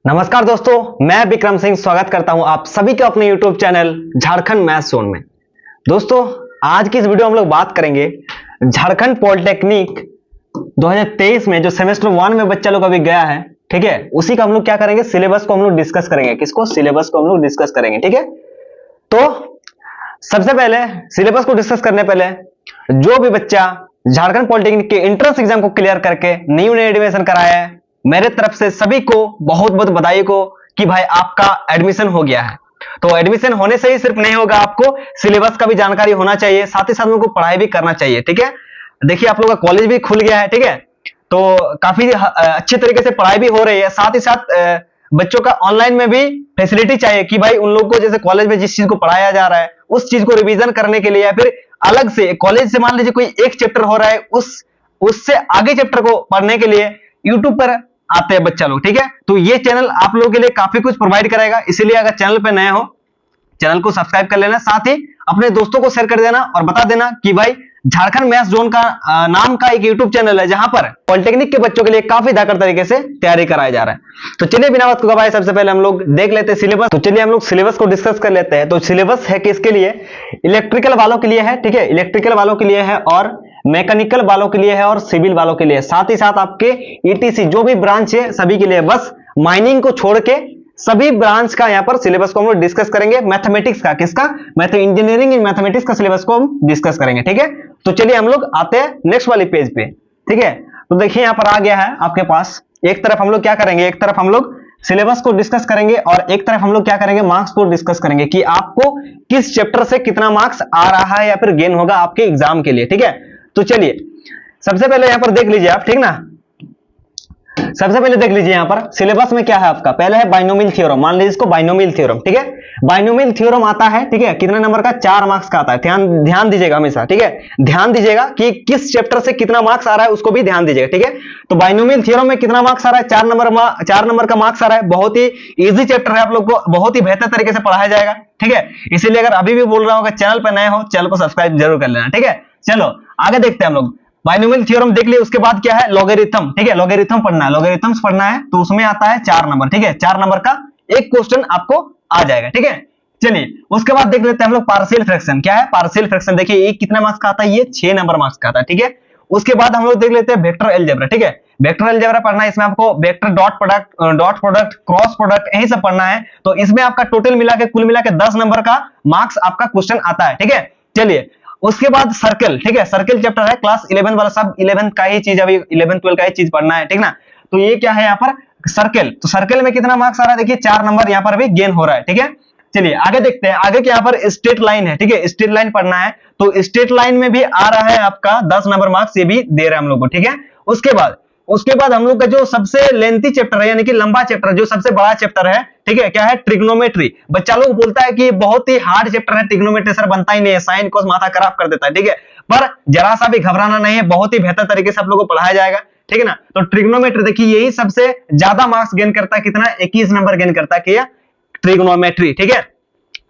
नमस्कार दोस्तों, मैं विक्रम सिंह स्वागत करता हूं आप सभी का अपने YouTube channel Jharkhand maths zone में। दोस्तों, आज की इस वीडियो में हम लोग बात करेंगे झारखंड पॉलिटेक्निक 2023 में जो सेमेस्टर 1 में बच्चा लोग अभी गया है, ठीक है, उसी का हम लोग क्या करेंगे, सिलेबस को हम लोग डिस्कस करेंगे। किसको? सिलेबस को हम लोग डिस्कस करेंगे, ठीक है। तो सबसे पहले सिलेबस को डिस्कस करने पहले जो भी बच्चा झारखंड पॉलिटेक्निक के एंट्रेंस एग्जाम को क्लियर करके न्यू एडमिशन कराया है, मेरे तरफ से सभी को बहुत बहुत बधाई को कि भाई आपका एडमिशन हो गया है। तो एडमिशन होने से ही सिर्फ नहीं होगा, आपको सिलेबस का भी जानकारी होना चाहिए, साथ ही साथ उनको पढ़ाई भी करना चाहिए, ठीक है। देखिए, आप लोगों का कॉलेज भी खुल गया है, ठीक है, तो काफी अच्छे तरीके से पढ़ाई भी हो रही है। साथ ही साथ बच्चों का ऑनलाइन में भी फैसिलिटी चाहिए कि भाई उन लोगों को जैसे कॉलेज में जिस चीज को पढ़ाया जा रहा है उस चीज को रिवीजन करने के लिए, या फिर अलग से कॉलेज से मान लीजिए कोई एक चैप्टर हो रहा है, उससे आगे चैप्टर को पढ़ने के लिए यूट्यूब पर आते हैं बच्चा लोग, ठीक है। तो ये चैनल आप लोगों के लिए काफी कुछ प्रोवाइड करेगा, इसीलिए अगर चैनल पे नए हो चैनल को सब्सक्राइब कर लेना, साथ ही अपने दोस्तों को शेयर कर देना और बता देना कि भाई झारखंड मैथ्स जोन का नाम का एक यूट्यूब चैनल है जहां पर पॉलिटेक्निक के बच्चों के लिए काफी धाकड़ तरीके से तैयारी कराया जा रहा है। तो चलिए बिना वक्त गवाए सबसे पहले हम लोग देख लेते हैं सिलेबस। तो चलिए हम लोग सिलेबस को डिस्कस कर लेते हैं। तो सिलेबस है किसके लिए? इलेक्ट्रिकल वालों के लिए है, ठीक है, इलेक्ट्रिकल वालों के लिए है और मैकेनिकल वालों के लिए है और सिविल वालों के लिए, साथ ही साथ आपके ईटीसी जो भी ब्रांच है सभी के लिए। बस माइनिंग को छोड़ के सभी ब्रांच का यहाँ पर सिलेबस को हम लोग डिस्कस करेंगे। मैथमेटिक्स का, किसका? इंजीनियरिंग इन मैथमेटिक्स का सिलेबस को हम डिस्कस करेंगे, ठीक है। तो चलिए हम लोग आते हैं नेक्स्ट वाली पेज पे, ठीक है। तो देखिए यहाँ पर आ गया है आपके पास, एक तरफ हम लोग क्या करेंगे, एक तरफ हम लोग सिलेबस को डिस्कस करेंगे और एक तरफ हम लोग क्या करेंगे, मार्क्स को डिस्कस करेंगे कि आपको किस चैप्टर से कितना मार्क्स आ रहा है या फिर गेन होगा आपके एग्जाम के लिए, ठीक है। तो चलिए सबसे पहले यहां पर देख लीजिए आप, ठीक ना। सबसे पहले देख लीजिए यहां पर सिलेबस में क्या है आपका। पहले है बाइनोमियल थ्योरम, मान लीजिए इसको बाइनोमियल थ्योरम, ठीक है। बाइनोमियल थ्योरम आता है, ठीक है, कितने नंबर का? 4 मार्क्स का आता है। ध्यान दीजिएगा हमेशा, ठीक है, ध्यान दीजिएगा कि किस चैप्टर से कितना मार्क्स आ रहा है उसको भी ध्यान दीजिएगा, ठीक है। तो बाइनोमियल थ्योरम में कितना मार्क्स आ रहा है? 4 नंबर का मार्क्स आ रहा है। बहुत ही इजी चैप्टर है, आप लोग को बहुत ही बेहतर तरीके से पढ़ाया जाएगा, ठीक है। इसीलिए अगर अभी भी बोल रहा हूं, अगर चैनल पर नए हो चैनल को सब्सक्राइब जरूर कर लेना, ठीक है। चलो आगे देखते हैं हम लोग। बाइनोमियल थ्योरम देख लिए, उसके बाद क्या है? लॉगरिथम, ठीक है, लॉगरिथम पढ़ना है, लॉगरिथम्स पढ़ना है। तो उसमें आता है 4 नंबर, ठीक है, 4 नंबर का एक क्वेश्चन आपको आ जाएगा, ठीक है। चलिए उसके बाद देख लेते हैं हम लोग पार्शियल फ्रैक्शन। क्या है पार्शियल फ्रैक्शन? देखिए ये कितना मार्क्स का आता है? ये 6 नंबर मार्क्स का आता है, ठीक है। उसके बाद हम लोग देख लेते हैं वेक्टर अलजेब्रा, ठीक है। वेक्टर अलजेब्रा पढ़ना है, इसमें आपको vector dot product cross product यही सब पढ़ना है। तो इसमें आपका टोटल मिला के कुल मिला के 10 नंबर का मार्क्स आपका क्वेश्चन आता है, ठीक है। चलिए उसके बाद सर्कल, ठीक है, सर्कल चैप्टर है क्लास 11 वाला, सब 11 का ही चीज, अभी 11 12 का ही चीज पढ़ना है, ठीक ना। तो ये क्या है यहाँ पर? सर्कल। तो सर्कल में कितना मार्क्स आ रहा है? देखिए 4 नंबर यहाँ पर भी गेन हो रहा है, ठीक है। चलिए आगे देखते हैं, आगे के यहाँ पर स्ट्रेट लाइन है, ठीक है, स्ट्रेट लाइन पढ़ना है। तो स्ट्रेट लाइन में भी आ रहा है आपका 10 नंबर मार्क्स, ये भी दे रहा है हम लोग को, ठीक है। उसके बाद हम लोग का जो सबसे लेंथी चैप्टर है, यानी कि लंबा चैप्टर, जो सबसे बड़ा चैप्टर है, ठीक है, क्या है? ट्रिग्नोमेट्री। बच्चा लोग बोलता है कि बहुत ही हार्ड चैप्टर है ट्रिग्नोमेट्री, सर बनता ही नहीं है, साइन कोस माथा खराब कर देता है, ठीक है। पर जरा सा भी घबराना नहीं है, बहुत ही बेहतर तरीके से आप लोगों को पढ़ाया जाएगा, ठीक है ना। तो ट्रिग्नोमेट्री देखिए यही सबसे ज्यादा मार्क्स गेन करता है, कितना? 21 नंबर गेन करता है कि ट्रिग्नोमेट्री, ठीक है।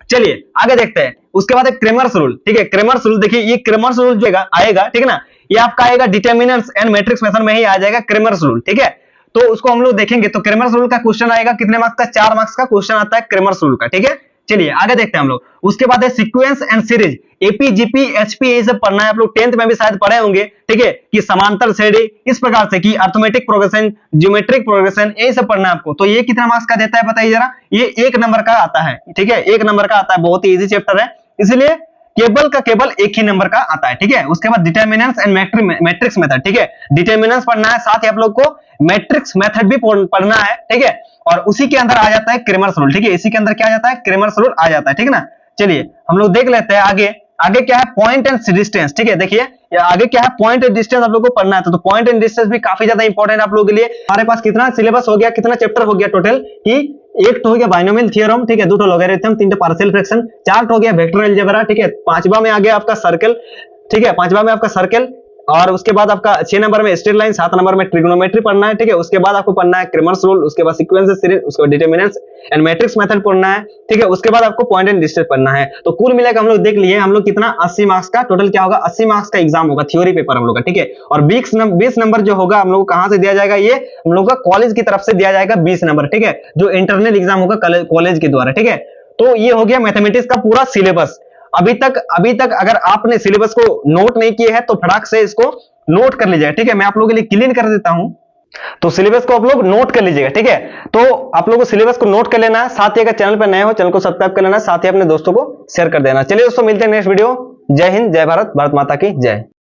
चलिए आगे देखते हैं। उसके बाद एक क्रेमर्स रूल, ठीक है, क्रेमर्स रूल। देखिए ये क्रेमर्स रूल जो आएगा, ठीक है ना, ये आपका आएगा डिटर्मिनेंट्स एंड मैट्रिक्स मेथड में ही आ जाएगा क्रेमर्स रूल, ठीक है। तो उसको हम लोग देखेंगे। तो क्रेमर्स रूल का क्वेश्चन आएगा कितने मार्क्स का? 4 मार्क्स का क्वेश्चन आता है क्रेमर्स रूल का, ठीक है। चलिए आगे देखते हैं हम लोग। उसके बाद है sequence and series, AP GP HP यही सब पढ़ना है। आप लोग 10th में भी शायद पढ़े होंगे, ठीक है, कि समांतर श्रेणी इस प्रकार से, कि अर्थमेटिक प्रोग्रेशन, ज्योमेट्रिक प्रोग्रेशन, यही सब पढ़ना है आपको। तो ये कितना मार्क्स का देता है बताइए जरा? ये 1 नंबर का आता है, ठीक है, 1 नंबर का आता है। बहुत ही इजी चैप्टर है, इसलिए केवल 1 ही नंबर का आता है, ठीक है। उसके बाद डिटर्मिनेंट्स एंड मैट्रिक्स मेथड, ठीक है, डिटर्मिनेंट्स पढ़ना है, साथ ही आप लोग को मैट्रिक्स मेथड भी पढ़ना है, ठीक है। और उसी के अंदर आ जाता है क्रेमर्स रूल, ठीक है, इसी के अंदर क्या आ जाता है? क्रेमर्स रूल आ जाता है, ठीक है ना। चलिए हम लोग देख लेते हैं आगे। आगे क्या है? पॉइंट एंड डिस्टेंस, ठीक है। देखिए आगे क्या है? पॉइंट एंड डिस्टेंस आप लोग को पढ़ना है। तो पॉइंट एंड डिस्टेंस भी काफी ज्यादा इंपॉर्टेंट है आप लोगों के लिए। हमारे पास कितना सिलेबस हो गया, कितना चैप्टर हो गया टोटल? कि 1 हो गया बाइनोमियल थ्योरम, ठीक है, 2 लॉगरिथम, 3 पार्शियल फ्रैक्शन, 4 हो गया वेक्टर अलजेब्रा, ठीक है, 5वां में आ गया आपका सर्कल, ठीक है, 5वां में आपका सर्कल, और उसके बाद आपका 6 नंबर में स्ट्रेट लाइन, 7 नंबर में ट्रिग्नोमेट्री पढ़ना है, ठीक है। उसके बाद आपको पढ़ना है क्रेमर्स रूल, उसके बाद सीक्वेंस सीरीज, उसके बाद डिटरमिनेंट्स एंड मैट्रिक्स मेथड पढ़ना है, ठीक है। उसके बाद आपको पॉइंट एंड डिस्टेंस पढ़ना है। तो कुल मिलाकर हम लोग देख लिए हम लोग कितना 80 मार्क्स का टोटल क्या होगा, 80 मार्क्स का एग्जाम होगा, थ्योरी पेपर हम लोग का, ठीक है। और 20 नंबर जो होगा हम लोग को कहां से दिया जाएगा, ये हम लोग का कॉलेज की तरफ से दिया जाएगा 20 नंबर, ठीक है, जो इंटरनल एग्जाम होगा कॉलेज के द्वारा, ठीक है। तो ये हो गया मैथमेटिक्स का पूरा सिलेबस। अभी तक अगर आपने सिलेबस को नोट नहीं किए हैं तो फटाक से इसको नोट कर लीजिएगा, ठीक है। मैं आप लोगों के लिए क्लीन कर देता हूं, तो सिलेबस को आप लोग नोट कर लीजिएगा, ठीक है। तो आप लोगों को सिलेबस को नोट कर लेना है, साथ ही अगर चैनल पर नए हो चैनल को सब्सक्राइब कर लेना, साथ ही अपने दोस्तों को शेयर कर देना। चलिए दोस्तों, मिलते हैं नेक्स्ट वीडियो। जय हिंद, जय भारत, भारत माता की जय।